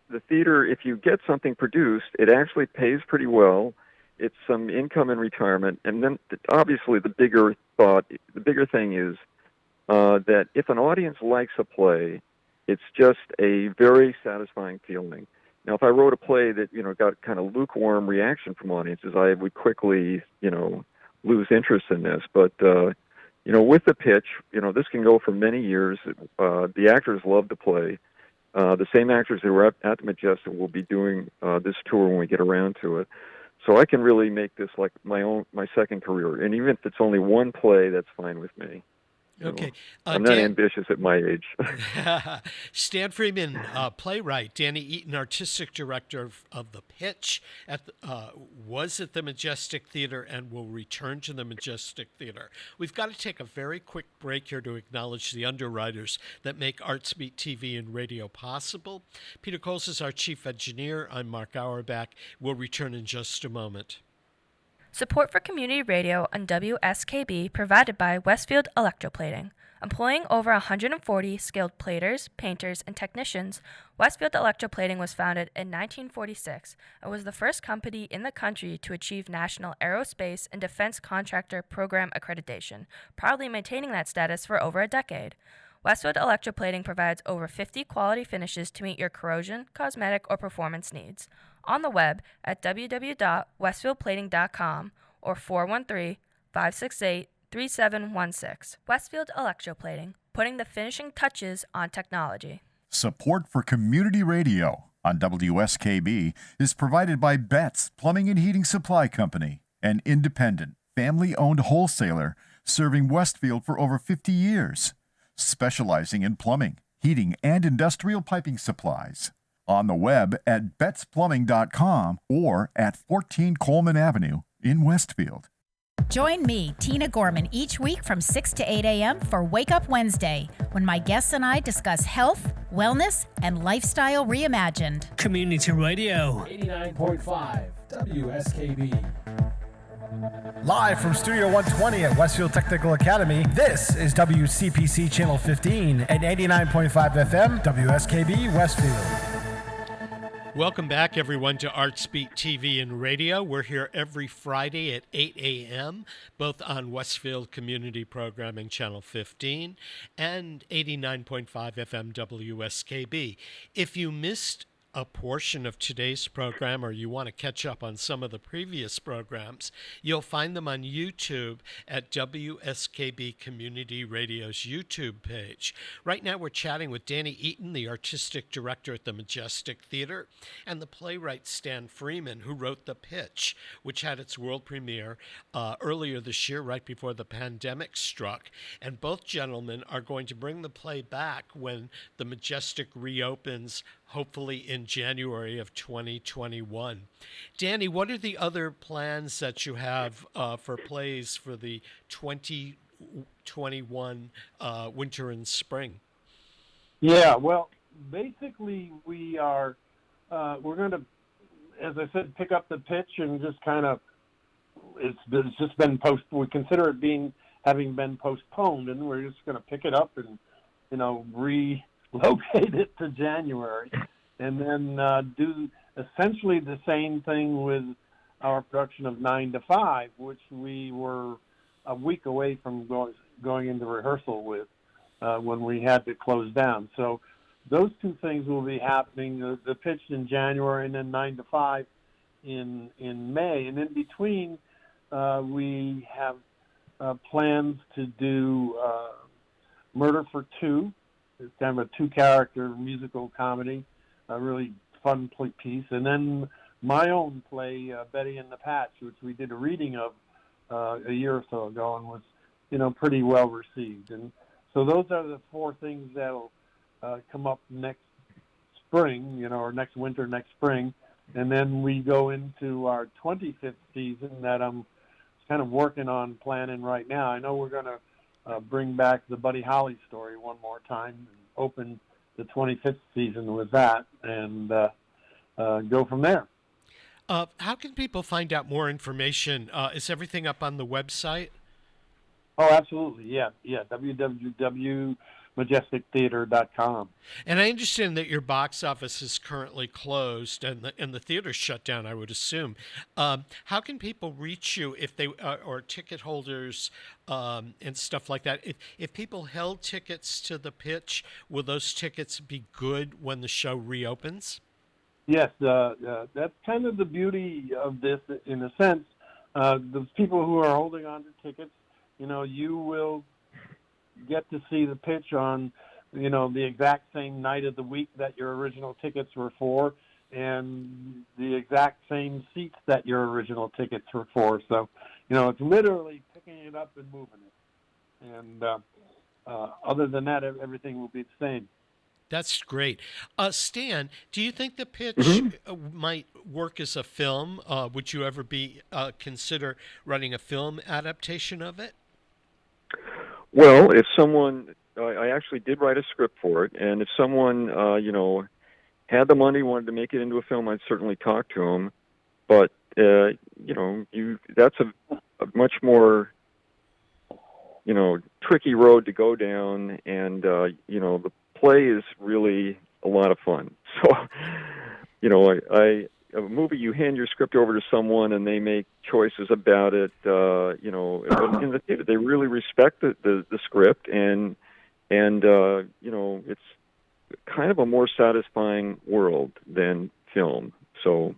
the theater, if you get something produced, it actually pays pretty well. It's some income in retirement. And then, obviously, the bigger thing is that if an audience likes a play, it's just a very satisfying feeling. Now, if I wrote a play that, got kind of lukewarm reaction from audiences, I would quickly, lose interest in this. But, with the pitch, this can go for many years. The actors love to play. The same actors who were at the Majestic will be doing this tour when we get around to it. So I can really make this like my second career. And even if it's only one play, that's fine with me. Okay. I'm not ambitious at my age. Stan Freeman, playwright. Danny Eaton, artistic director of The Pitch, was at the Majestic Theater and will return to the Majestic Theater. We've got to take a very quick break here to acknowledge the underwriters that make ArtsBeat TV and radio possible. Peter Coles is our chief engineer. I'm Mark Auerbach. We'll return in just a moment. Support for community radio on WSKB provided by Westfield Electroplating. Employing over 140 skilled platers, painters, and technicians, Westfield Electroplating was founded in 1946 and was the first company in the country to achieve National Aerospace and Defense Contractor Program accreditation, proudly maintaining that status for over a decade. Westfield Electroplating provides over 50 quality finishes to meet your corrosion, cosmetic, or performance needs. On the web at www.westfieldplating.com or 413-568-3716. Westfield Electroplating, putting the finishing touches on technology. Support for community radio on WSKB is provided by Betts Plumbing and Heating Supply Company, an independent, family-owned wholesaler serving Westfield for over 50 years, specializing in plumbing, heating, and industrial piping supplies. On the web at bettsplumbing.com or at 14 Coleman Avenue in Westfield. Join me, Tina Gorman, each week from 6 to 8 a.m. for Wake Up Wednesday, when my guests and I discuss health, wellness, and lifestyle reimagined. Community Radio. 89.5 WSKB. Live from Studio 120 at Westfield Technical Academy, this is WCPC Channel 15 at 89.5 FM, WSKB, Westfield. Welcome back, everyone, to ArtsBeat TV and Radio. We're here every Friday at 8 a.m., both on Westfield Community Programming Channel 15 and 89.5 FM WSKB. If you missed a portion of today's program or you want to catch up on some of the previous programs, you'll find them on YouTube at WSKB Community Radio's YouTube page. Right now we're chatting with Danny Eaton, the artistic director at the Majestic Theater, and the playwright Stan Freeman, who wrote The Pitch, which had its world premiere earlier this year, right before the pandemic struck. And both gentlemen are going to bring the play back when the Majestic reopens, hopefully in January of 2021. Danny, what are the other plans that you have for plays for the 2021 winter and spring? Yeah, well, basically we're going to, as I said, pick up The Pitch and just kind of, it's just been we consider it having been postponed, and we're just going to pick it up and, relocate it to January, and then do essentially the same thing with our production of 9 to 5, which we were a week away from going into rehearsal with when we had to close down. So those two things will be happening, the Pitch in January and then 9 to 5 in May. And in between, we have plans to do Murder for Two. It's kind of a two-character musical comedy, a really fun piece. And then my own play, Betty and the Patch, which we did a reading of a year or so ago and was, pretty well received. And so those are the four things that'll come up next spring, or next winter, next spring. And then we go into our 25th season that I'm kind of working on planning right now. I know we're going to bring back the Buddy Holly story one more time and open the 25th season with that and go from there. How can people find out more information? Is everything up on the website? Oh, absolutely. Yeah. www.majestictheater.com. And I understand that your box office is currently closed and the theater's shut down, I would assume. How can people reach you if they or ticket holders and stuff like that? If people held tickets to The Pitch, will those tickets be good when the show reopens? Yes, that's kind of the beauty of this, in a sense. The people who are holding on to tickets, you will get to see the pitch on, the exact same night of the week that your original tickets were for, and the exact same seats that your original tickets were for. So, it's literally picking it up and moving it. And other than that, everything will be the same. That's great. Stan, do you think the pitch might work as a film? Would you ever consider running a film adaptation of it? Well, if someone, I actually did write a script for it, and if someone, had the money, wanted to make it into a film, I'd certainly talk to them. But, that's a much more, tricky road to go down, and, the play is really a lot of fun. So, a movie, you hand your script over to someone and they make choices about it. But in the theater, they really respect the script, and it's kind of a more satisfying world than film. So.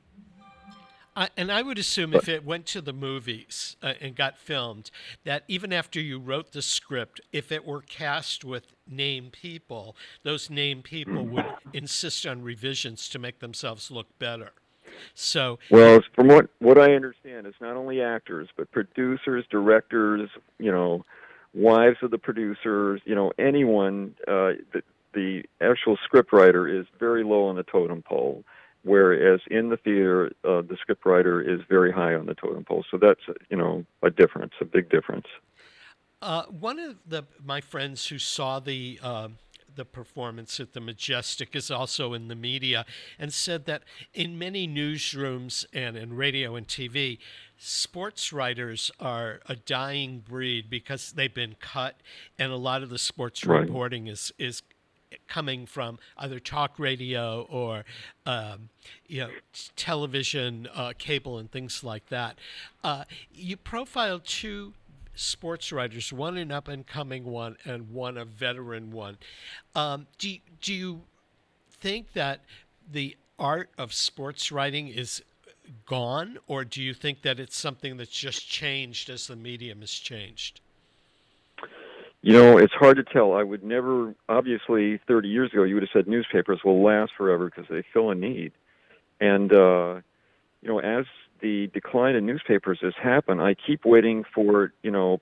And I would assume if it went to the movies and got filmed, that even after you wrote the script, if it were cast with named people, those named people would insist on revisions to make themselves look better. So, well, from what I understand, it's not only actors, but producers, directors, wives of the producers, anyone. The actual scriptwriter is very low on the totem pole, whereas in the theater, the scriptwriter is very high on the totem pole. So that's, a difference, a big difference. One of my friends who saw the performance at the Majestic is also in the media, and said that in many newsrooms and in radio and TV, sports writers are a dying breed because they've been cut, and a lot of the sports reporting is coming from either talk radio or television, cable, and things like that. You profiled two sports writers, one an up-and-coming one and one a veteran one. Do you think that the art of sports writing is gone, or do you think that it's something that's just changed as the medium has changed? It's hard to tell. I would never, obviously, 30 years ago, you would have said newspapers will last forever because they fill a need. And, as the decline in newspapers has happened, I keep waiting for,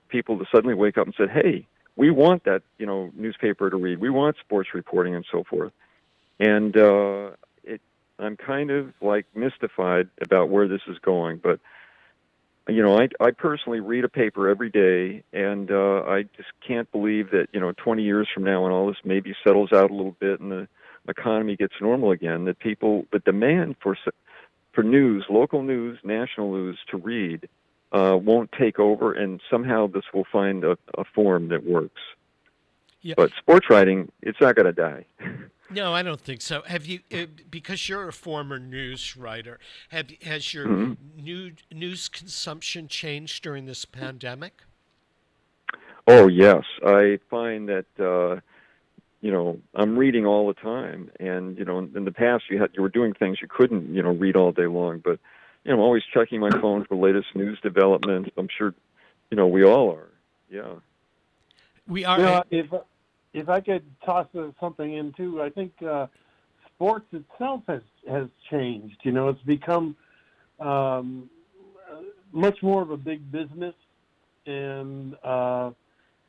people to suddenly wake up and say, hey, we want that, newspaper to read. We want sports reporting and so forth. And I'm kind of like mystified about where this is going. But, I personally read a paper every day, and I just can't believe that, 20 years from now when all this maybe settles out a little bit and the economy gets normal again, that the demand for news, local news, national news to read won't take over, and somehow this will find a form that works. Yeah. But sports writing, it's not going to die. No, I don't think so. Have you, because you're a former news writer, has your news consumption changed during this pandemic? Oh, yes. I find that, I'm reading all the time. And, in the past you were doing things you couldn't, read all day long. But, I'm always checking my phone for the latest news developments. I'm sure, we all are. Yeah. We are. If I could toss something in too, I think sports itself has changed. It's become much more of a big business, and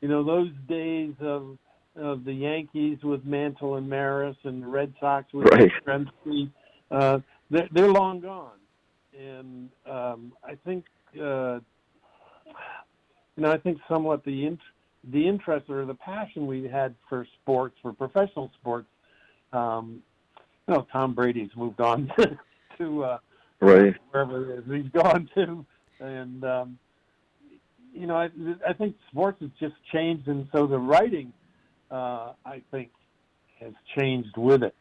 those days of the Yankees with Mantle and Maris and the Red Sox with Gretzky, they're long gone. And I think I think somewhat the interest or the passion we had for sports, for professional sports, Tom Brady's moved on to wherever it is he's gone to, and I think sports has just changed, and so the writing, I think, has changed with it.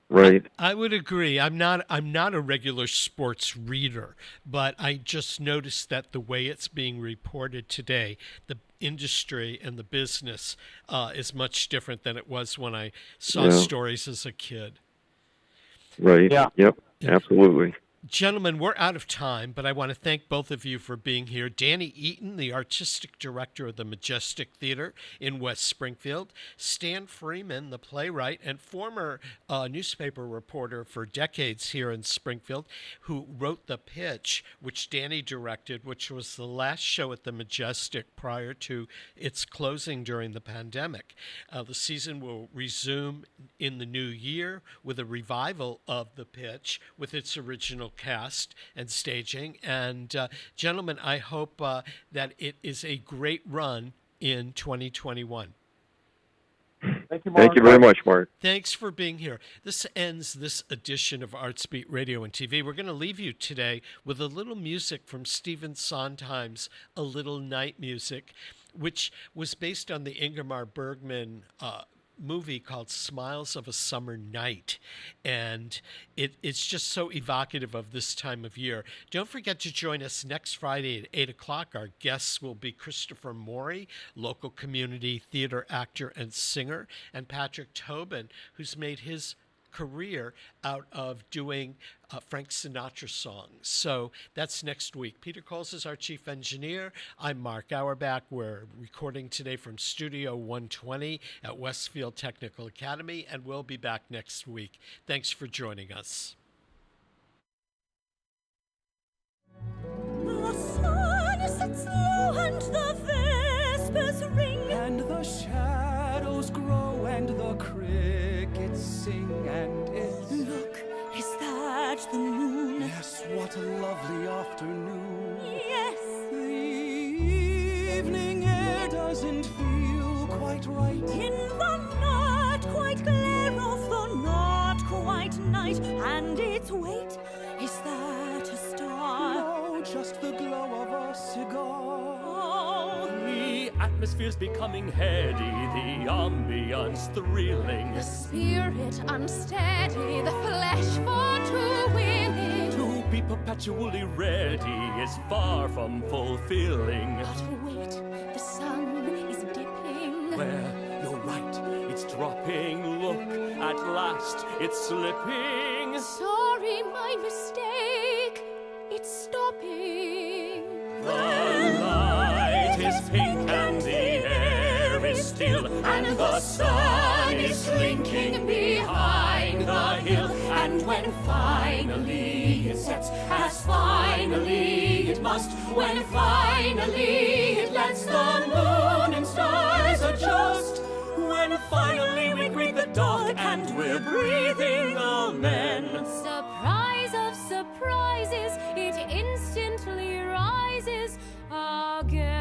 Right. I would agree. I'm not a regular sports reader, but I just noticed that the way it's being reported today, the industry and the business is much different than it was when I saw stories as a kid. Right. Yeah. Yep. Absolutely. Gentlemen, we're out of time, but I want to thank both of you for being here. Danny Eaton, the artistic director of the Majestic Theater in West Springfield. Stan Freeman, the playwright and former newspaper reporter for decades here in Springfield, who wrote The Pitch, which Danny directed, which was the last show at the Majestic prior to its closing during the pandemic. The season will resume in the new year with a revival of The Pitch with its original cast and staging. And gentlemen, I hope that it is a great run in 2021. Thank you, Mark. Thank you very much, Mark. Thanks for being here. This ends this edition of Artsbeat Radio and TV. We're going to leave you today with a little music from Stephen Sondheim's A Little Night Music, which was based on the Ingmar Bergman movie called Smiles of a Summer Night, and it's just so evocative of this time of year. Don't forget to join us next Friday at 8 o'clock. Our guests will be Christopher Morey, local community theater actor and singer, and Patrick Tobin, who's made his career out of doing Frank Sinatra songs. So that's next week. Peter Coles is our chief engineer. I'm Mark Auerbach. We're recording today from Studio 120 at Westfield Technical Academy, and we'll be back next week. Thanks for joining us. The sun sets low and the vespers ring, and the shadows grow and the crickets sing, and it's... Look, is that the moon? Yes, what a lovely afternoon. Yes. The evening air doesn't feel quite right. In the not quite glare of the not quite night, and its weight, is that a star? No, just the glow of a cigar. Oh. The atmosphere's becoming heady, the ambience thrilling. The spirit unsteady, the flesh far too willing. To be perpetually ready is far from fulfilling. But wait, the sun is dipping. Where, you're right, it's dropping. Look, at last, it's slipping. Sorry, my mistake, it's stopping. The light is pink and the air is still, and the sun is slinking behind the hill. And when finally it sets, as finally it must, when finally it lets the moon and stars adjust, when finally we greet the dark and we're breathing amen. Surprise of surprises, it instantly rises again.